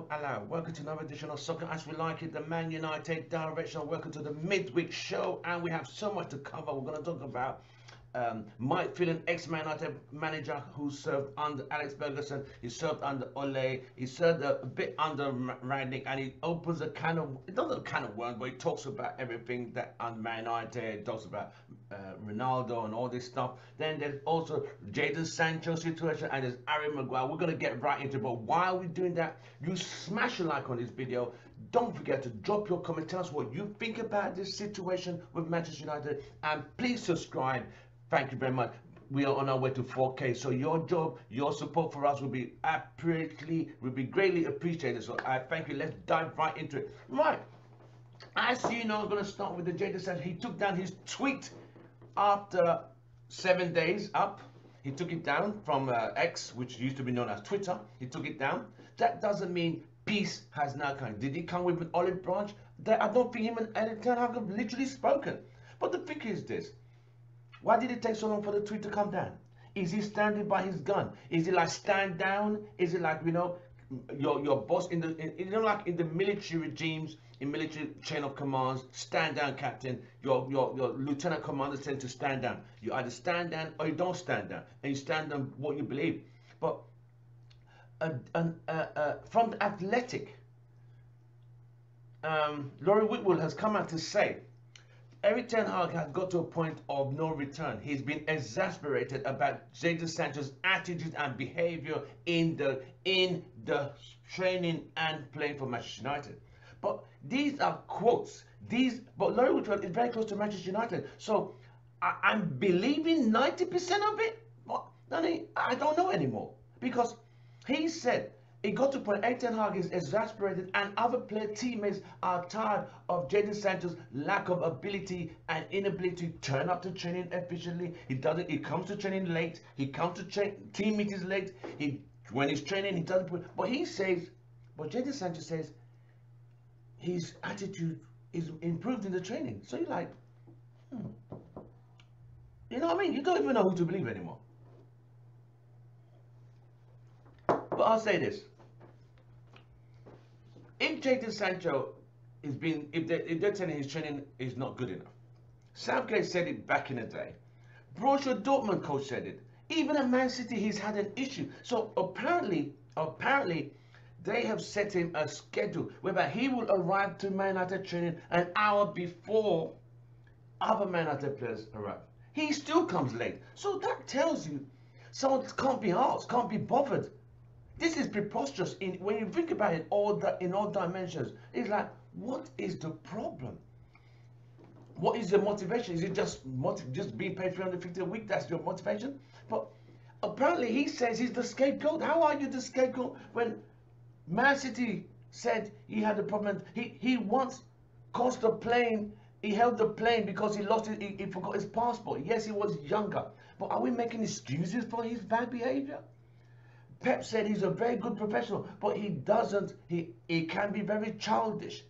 hello. Welcome to another edition of Soccer As We Like It, the Man United direction. Welcome to the midweek show, and we have so much to cover. We're going to talk about Mike Phelan, ex-Man United manager who served under Alex Ferguson. He served under Ole. He served a bit under Rangnick, and he opens a kind of, it doesn't a kind of worms, but he talks about everything that under Man United, talks about Ronaldo and all this stuff. Then there's also Jadon Sancho situation, and there's Harry Maguire. We're going to get right into it, but while we're doing that, you smash a like on this video. Don't forget to drop your comment, tell us what you think about this situation with Manchester United, and please subscribe. Thank you very much. We are on our way to 4K, so your job, your support for us will be greatly appreciated. So I thank you. Let's dive right into it. Right, as you know, I'm going to start with the Jadon Sancho. He took down his tweet after 7 days up. He took it down from X, which used to be known as Twitter. He took it down. That doesn't mean peace has now come. Did he come with an olive branch? I don't think him and Eric Ten Hag have literally spoken. But the thing is this. Why did it take so long for the tweet to come down? Is he standing by his gun? Is it like stand down? Is it like, you know, your boss in the, you know, like in the military regimes, in military chain of commands, stand down, captain. Your lieutenant commander said to stand down. You either stand down or you don't stand down, and you stand on what you believe. But from the Athletic, Laurie Whitwell has come out to say Eric Ten Hag has got to a point of no return. He's been exasperated about Jadon Sancho's attitude and behavior in the training and playing for Manchester United. But these are quotes. But Laurie Whitwell is very close to Manchester United. So I'm believing 90% of it. I don't know anymore. Because he said it got to a point Eric Ten Hag is exasperated, and other player teammates are tired of Jadon Sancho's lack of ability and inability to turn up to training efficiently. He comes to training late. He comes to team meetings late. When he's training, he doesn't put. But Jadon Sancho says his attitude is improved in the training. So you're like, you know what I mean? You don't even know who to believe anymore. But I'll say this. If Jadon Sancho if they're telling his training is not good enough, Southgate said it back in the day. Borussia Dortmund coach said it. Even at Man City, he's had an issue. So apparently, they have set him a schedule whereby he will arrive to Man United training an hour before other Man United players arrive. He still comes late. So that tells you someone can't be asked, can't be bothered. This is preposterous. When you think about it, in all dimensions, it's like, what is the problem? What is the motivation? Is it just being paid 350 a week? That's your motivation? But apparently, he says he's the scapegoat. How are you the scapegoat when Man City said he had a problem? He once cost a plane. He held the plane because he lost it. He forgot his passport. Yes, he was younger. But are we making excuses for his bad behavior? Pep said he's a very good professional, but he can be very childish.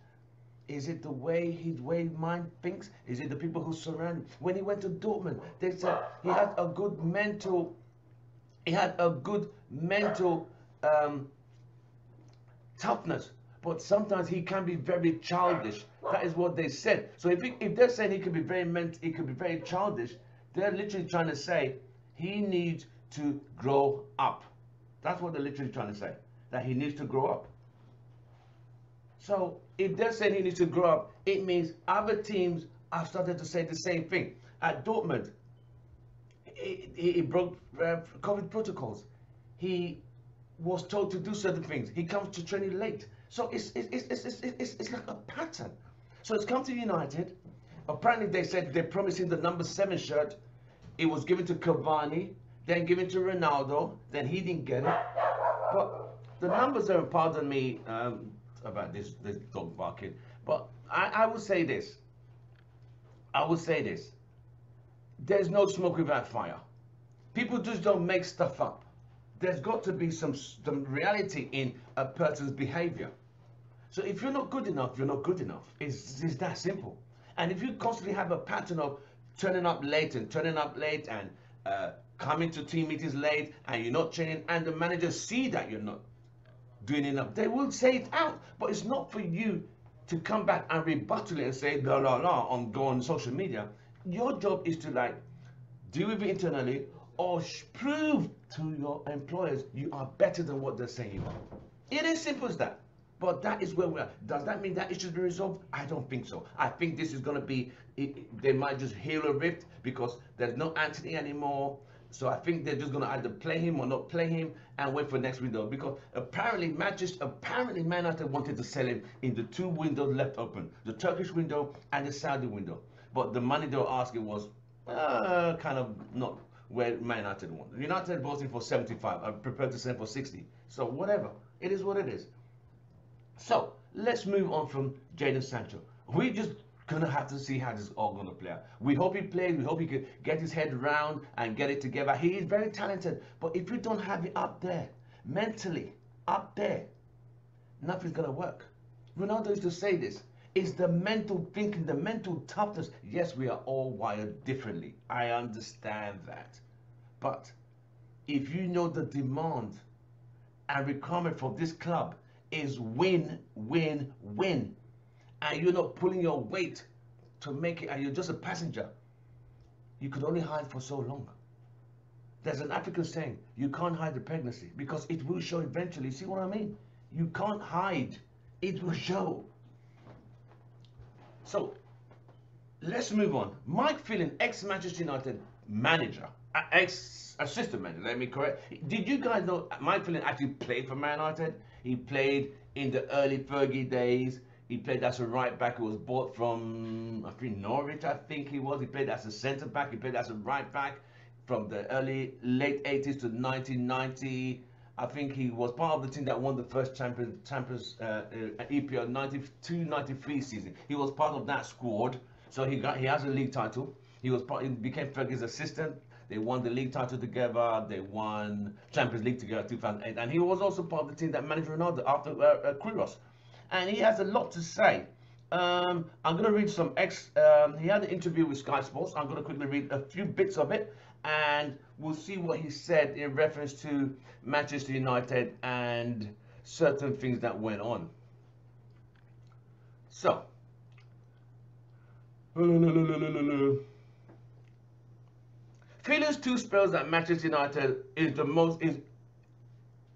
Is it the way his mind thinks? Is it the people who surround him? When he went to Dortmund, they said he had a good mental toughness, but sometimes he can be very childish. That is what they said. So if they're saying he could be very childish, they're literally trying to say he needs to grow up. That's what they're literally trying to say, that he needs to grow up. So if they're saying he needs to grow up, it means other teams have started to say the same thing. At Dortmund, he broke COVID protocols. He was told to do certain things. He comes to training late. So it's like a pattern. So it's come to United. Apparently they said they promised him the number 7 shirt. It was given to Cavani, then given to Ronaldo, then he didn't get it. But the numbers are, pardon me about this dog barking, but I will say this. There's no smoke without fire. People just don't make stuff up. There's got to be some reality in a person's behavior. So if you're not good enough, you're not good enough. It's that simple. And if you constantly have a pattern of turning up late and coming to team meetings late, and you're not training, and the managers see that you're not doing enough. They will say it out, but it's not for you to come back and rebuttal it and say blah blah blah on go on social media. Your job is to like deal with it internally or prove to your employers you are better than what they're saying you are. It is simple as that. But that is where we are. Does that mean that it should be resolved? I don't think so. I think this is going to be, they might just heal a rift because there's no Anthony anymore. So I think they're just going to either play him or not play him and wait for next window. Because apparently Man United wanted to sell him in the two windows left open. The Turkish window and the Saudi window. But the money they were asking was kind of not where Man United wanted. United bought him for 75. I'm prepared to sell him for 60. So whatever. It is what it is. So let's move on from Jadon Sancho. We're just gonna have to see how this is all gonna play out. We hope he plays. We hope he can get his head around and get it together. He is very talented, but if you don't have it up there, mentally up there, nothing's gonna work. Ronaldo used to say this. It's the mental thinking, the mental toughness. Yes, we are all wired differently. I understand that, but if you know the demand and requirement for this club is win, win, win, and you're not pulling your weight to make it, and you're just a passenger, you could only hide for so long. There's an African saying, you can't hide the pregnancy because it will show eventually. See what I mean? You can't hide, it will show. So let's move on. Mike Phelan, ex-Manchester United manager, ex-assistant manager, let me correct. Did you guys know Mike Phelan actually played for Man United? He played in the early Fergie days. He played as a right back. He was bought from, I think, Norwich, I think he was. He played as a centre back. He played as a right back from the late 80s to 1990. I think he was part of the team that won the first Champions EPL 92-93 season. He was part of that squad. So he has a league title. He became Fergie's assistant. They won the league title together. They won Champions League together 2008. And he was also part of the team that managed Ronaldo after Kouros. And he has a lot to say. I'm going to read some he had an interview with Sky Sports. I'm going to quickly read a few bits of it. And we'll see what he said in reference to Manchester United and certain things that went on. So. Phelan's two spells at Manchester United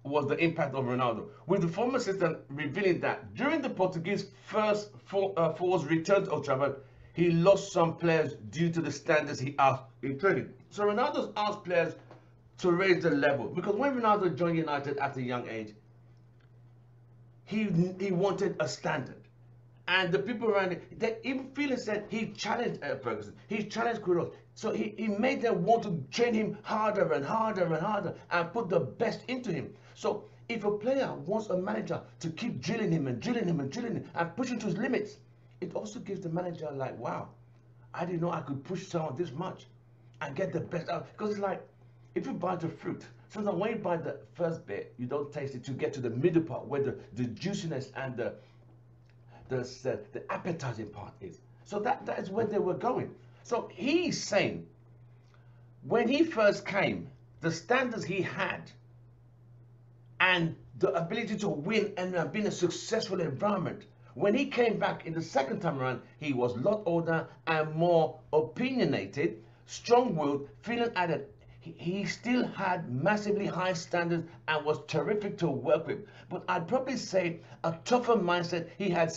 was the impact of Ronaldo, with the former assistant revealing that during the Portuguese first four's return to Old Trafford, he lost some players due to the standards he asked in training. So Ronaldo's asked players to raise the level, because when Ronaldo joined United at a young age, he wanted a standard. And the people around it, even Phelan said he challenged Ferguson, he challenged Kouros. So he made them want to train him harder and harder and harder and put the best into him. So if a player wants a manager to keep drilling him and drilling him and drilling him and pushing to his limits, it also gives the manager like, wow, I didn't know I could push someone this much and get the best out. Because it's like, if you buy the fruit, sometimes when you buy the first bit, you don't taste it to get to the middle part where the juiciness and the appetizing part is. So that is where they were going. So he's saying, when he first came, the standards he had and the ability to win and being a successful environment, when he came back in the second time around, he was a lot older and more opinionated, strong-willed. Phelan added, he still had massively high standards and was terrific to work with. But I'd probably say a tougher mindset he had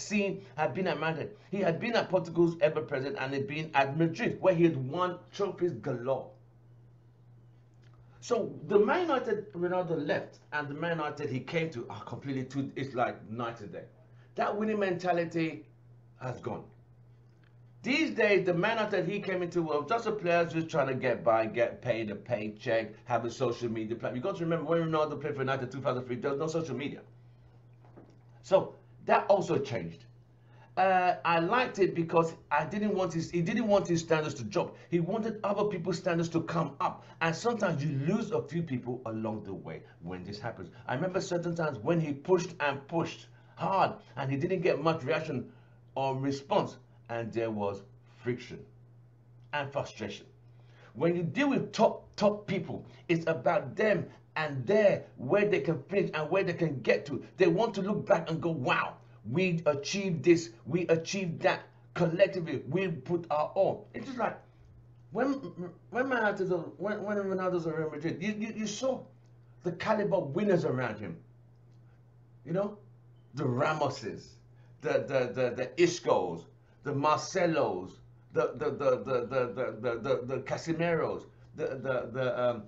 been at Madrid. He had been at Portugal's ever-present and had been at Madrid, where he had won trophies galore. So the Man United Ronaldo left, and the Man United he came to are completely it's like night and day. That winning mentality has gone. These days, the Man United he came into were just a players just trying to get by, get paid a paycheck, have a social media platform. You got to remember when Ronaldo played for United 2003, there was no social media. So that also changed. I liked it because he didn't want his standards to drop. He wanted other people's standards to come up. And sometimes you lose a few people along the way when this happens. I remember certain times when he pushed and pushed hard and he didn't get much reaction or response. And there was friction and frustration. When you deal with top people, it's about them and there where they can finish and where they can get to. They want to look back and go, wow, we achieved this, we achieved that. Collectively, we put our all. It's just like when Ronaldo's at Real Madrid, you saw the caliber of winners around him. You know, the Ramoses, the Iscos, the Marcelos, the Casemiros, the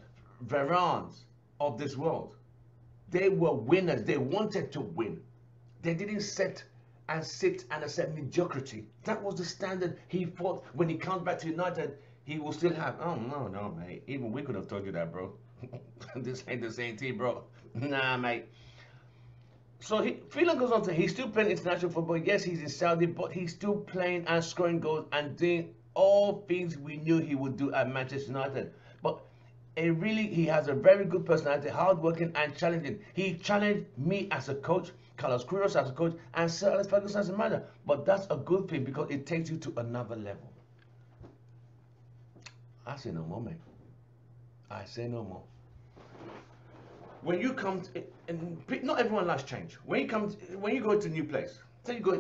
Varans of this world. They were winners. They wanted to win. They didn't sit and accept mediocrity. That was the standard he fought. When he comes back to United, he will still have, oh, no, mate. Even we could have told you that, bro. This ain't the same team, bro. Nah, mate. So Phelan goes on to, he's still playing international football. Yes, he's in Saudi, but he's still playing and scoring goals and doing all things we knew he would do at Manchester United. But he has a very good personality, hardworking and challenging. He challenged me as a coach, Carlos Queiroz as a coach, and Sir Alex Ferguson as a manager. But that's a good thing because it takes you to another level. I say no more, mate. I say no more. When you come to, and not everyone likes change. When you go to a new place, say you go,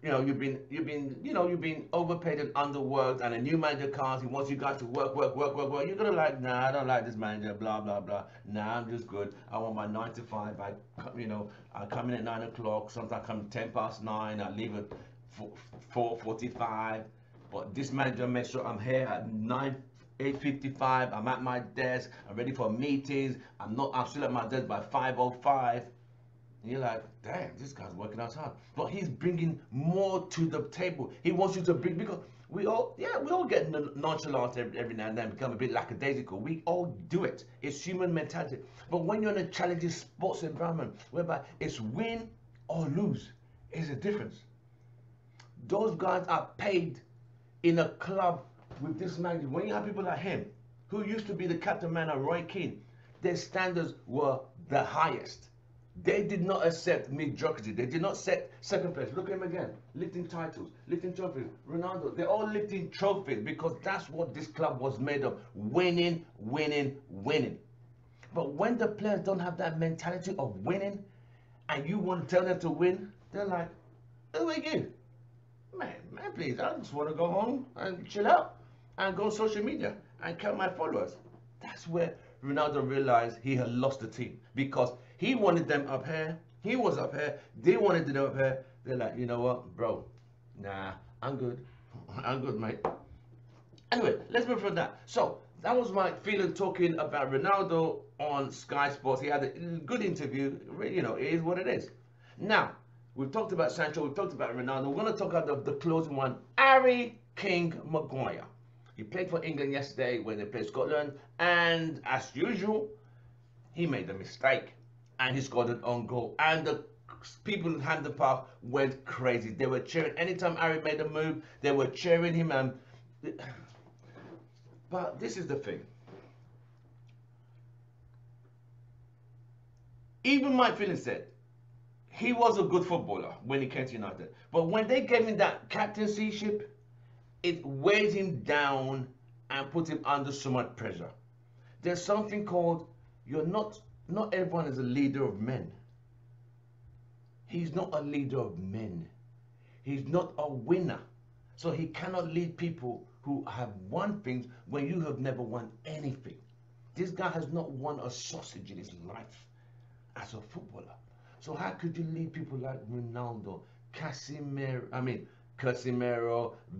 you've been overpaid and underworked, and a new manager comes, he wants you guys to work. You're gonna like, nah, I don't like this manager, blah blah blah. Nah, I'm just good. I want my 9 to 5. I come in at 9 o'clock. Sometimes I come 10 past 9. I leave at 4:45. But this manager makes sure I'm here at 8:55, I'm at my desk, I'm ready for meetings, I'm still at my desk by 5:05. And you're like, damn, this guy's working out hard. But he's bringing more to the table. He wants you to bring, because we all get nonchalant every now and then, become a bit lackadaisical. We all do it. It's human mentality. But when you're in a challenging sports environment, whereby it's win or lose, is a difference. Those guys are paid in a club with this manager. When you have people like him, who used to be the captain man of Roy Keane, their standards were the highest. They did not accept mediocrity. They did not set second place. Look at him again, lifting titles, lifting trophies. Ronaldo, they're all lifting trophies because that's what this club was made of: winning, winning, winning. But when the players don't have that mentality of winning, and you want to tell them to win, they're like, who are you? Man, please, I just want to go home and chill out and go on social media and count my followers. That's where Ronaldo realized he had lost the team, because he wanted them up here, he was up here, they wanted them up here. They're like, you know what, bro, nah, I'm good, mate. Anyway, let's move from that. So that was my feeling talking about Ronaldo on Sky Sports. He had a good interview. You know, it is what it is. Now, we've talked about Sancho, we've talked about Ronaldo. We're going to talk about the closing one, Harry King Maguire. He played for England yesterday when they played Scotland, and as usual, he made a mistake and he scored an own goal. And the people in Hampden Park went crazy. They were cheering. Anytime Harry made a move, they were cheering him. But this is the thing. Even Mike Phelan said he was a good footballer when he came to United. But when they gave him that captaincy-ship, it weighed him down and put him under so much pressure. There's something called, not everyone is a leader of men. He's not a leader of men. He's not a winner. So he cannot lead people who have won things when you have never won anything. This guy has not won a sausage in his life as a footballer. So how could you lead people like Ronaldo, Casemiro,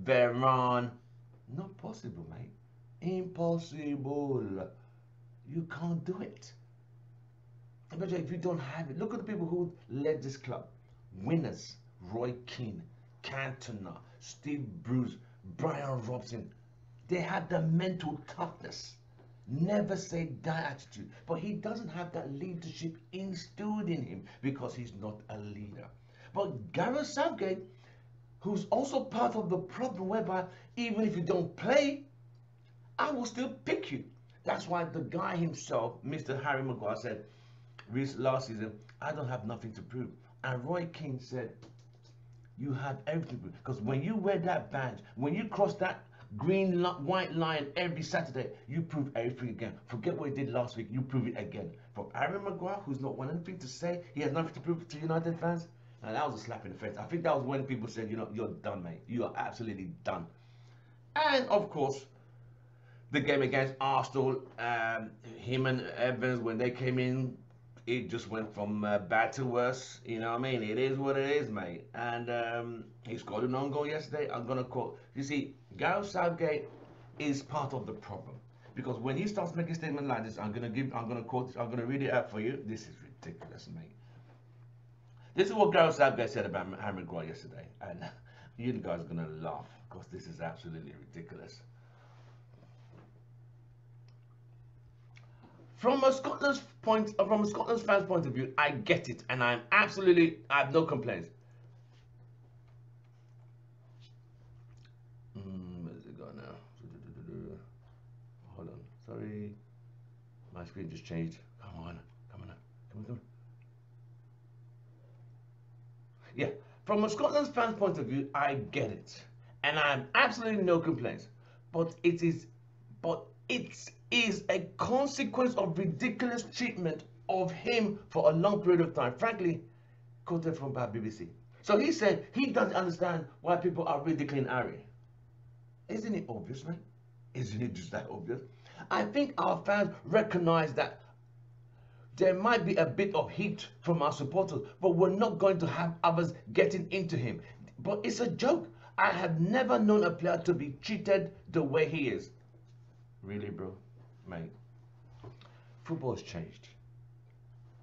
Varane? Not possible, mate. Impossible. You can't do it. But if you don't have it, look at the people who led this club. Winners: Roy Keane, Cantona, Steve Bruce, Brian Robson. They had the mental toughness, never say die attitude. But he doesn't have that leadership instilled in him because he's not a leader. But Gareth Southgate, who's also part of the problem, whereby even if you don't play, I will still pick you. That's why the guy himself, Mr. Harry Maguire, said last season, I don't have nothing to prove. And Roy Keane said, you have everything to prove. Because when you wear that badge, when you cross that white lion every Saturday. You prove everything again. Forget what you did last week. You prove it again. From Harry Maguire, who's not won anything to say, he has nothing to prove to United fans. And that was a slap in the face. I think that was when people said, you know, you're done, mate. You are absolutely done. And of course, the game against Arsenal, him and Evans, when they came in, it just went from bad to worse. You know what I mean? It is what it is, mate. And he scored an own goal yesterday. I'm gonna quote. You see, Gareth Southgate is part of the problem, because when he starts making statements like this, I'm gonna quote. I'm gonna read it out for you. This is ridiculous, mate. This is what Gareth Southgate said about Harry Maguire yesterday, and you guys are gonna laugh because this is absolutely ridiculous. From a Scotland's fan's point of view, I get it, and I have no complaints. Where's it gone now? Hold on, sorry, my screen just changed. Come on. Yeah, from a Scotland's fan's point of view, I get it, and I have absolutely no complaints. But it is a consequence of ridiculous treatment of him for a long period of time. Frankly, quoted from by BBC. So he said he doesn't understand why people are ridiculing Harry. Isn't it obvious, man? Isn't it just that obvious? I think our fans recognize that there might be a bit of heat from our supporters, but we're not going to have others getting into him. But it's a joke. I have never known a player to be treated the way he is. Really, bro? Mate, football's changed.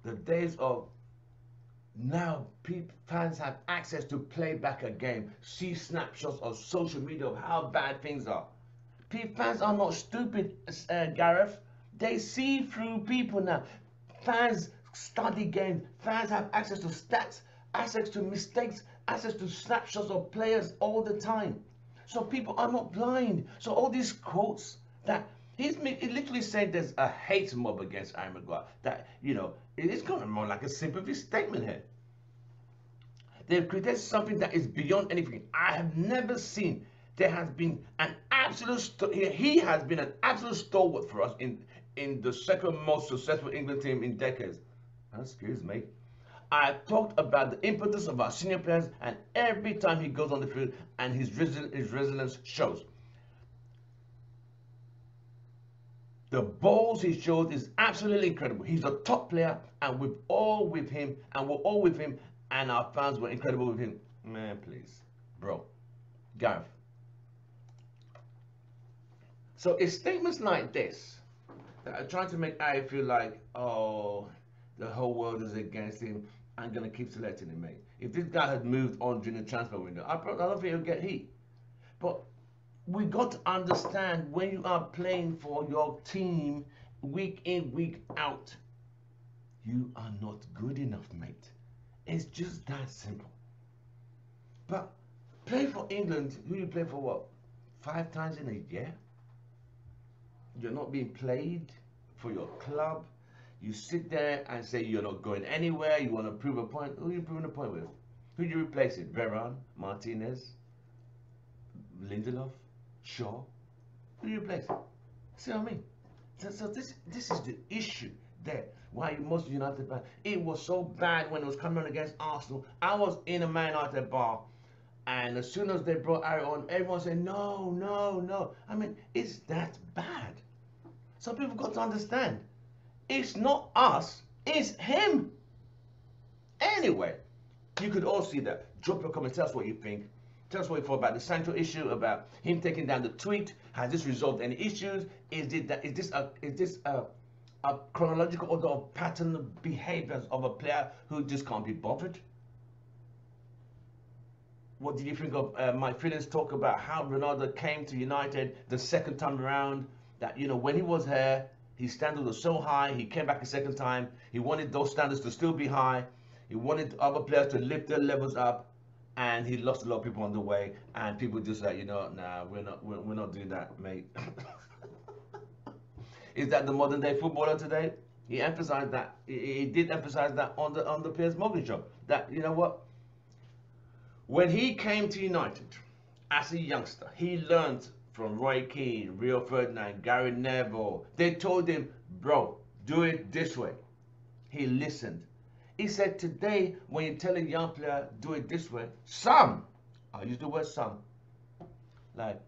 The days of now fans have access to play back a game, see snapshots of social media of how bad things are. Fans are not stupid, Gareth. They see through people now. Fans study games. Fans have access to stats, access to mistakes, access to snapshots of players all the time. So people are not blind. So all these quotes that he literally said there's a hate mob against Harry Maguire. That, you know, it is kind of more like a sympathy statement here. They've created something that is beyond anything. I have never seen. There has been an absolute. He has been an absolute stalwart for us in the second most successful England team in decades. Excuse me. I've talked about the importance of our senior players, and every time he goes on the field, and his resilience shows. The balls he shows is absolutely incredible. He's a top player, and we're all with him, and our fans were incredible with him. Man, please, bro, Gareth. So it's statements like this that are trying to make Harry feel like, oh, the whole world is against him. I'm gonna keep selecting him, mate. If this guy had moved on during the transfer window, I don't think he'll get heat. But we got to understand, when you are playing for your team week in, week out, you are not good enough, mate. It's just that simple. But play for England, who you play for what? 5 times in a year? You're not being played for your club. You sit there and say you're not going anywhere. You want to prove a point. Who are you proving a point with? Who do you replace it? Varane, Martinez, Lindelof, Shaw? Who do you replace? See what I mean? So this is the issue there. Why most United fans, it was so bad when it was coming on against Arsenal. I was in a Man United bar, and as soon as they brought Harry on, everyone said, no, no, no. I mean, it's that bad. So people got to understand, it's not us, it's him. Anyway, you could all see that. Drop your comments, tell us what you think. Tell us what you thought about the Sancho issue, about him taking down the tweet. Has this resolved any issues? Is this a chronological order of pattern of behaviors of a player who just can't be bothered? What did you think of my feelings talk about how Ronaldo came to United the second time around? That, you know, when he was here, his standard was so high, he came back a second time. He wanted those standards to still be high. He wanted other players to lift their levels up, and he lost a lot of people on the way. And people just like, you know, nah, we're not doing that, mate. Is that the modern day footballer today? He emphasized that. He did emphasize that on the Piers Morgan show. That, you know what? When he came to United as a youngster, he learned from Roy Keane, Rio Ferdinand, Gary Neville. They told him, bro, do it this way. He listened. He said today, when you tell a young player, do it this way, some, I use the word some, like,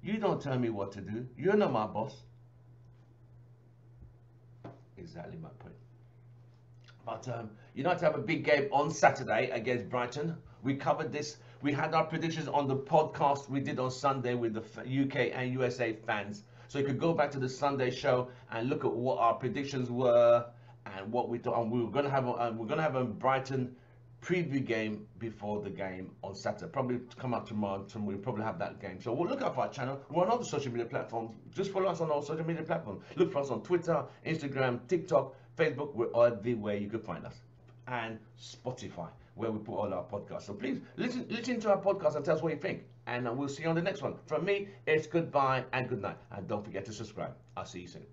you don't tell me what to do. You're not my boss. Exactly my point. But United have a big game on Saturday against Brighton. We covered this. We had our predictions on the podcast we did on Sunday with the UK and USA fans. So you could go back to the Sunday show and look at what our predictions were and what we thought. And we were going to have a Brighton preview game before the game on Saturday. Probably come out tomorrow. We'll probably have that game. So we'll look up our channel. We're on all the social media platforms. Just follow us on all social media platforms. Look for us on Twitter, Instagram, TikTok, Facebook. We're everywhere you can find us. And Spotify, where we put all our podcasts. So please listen to our podcast and tell us what you think. And we'll see you on the next one. From me, it's goodbye and good night. And don't forget to subscribe. I'll see you soon.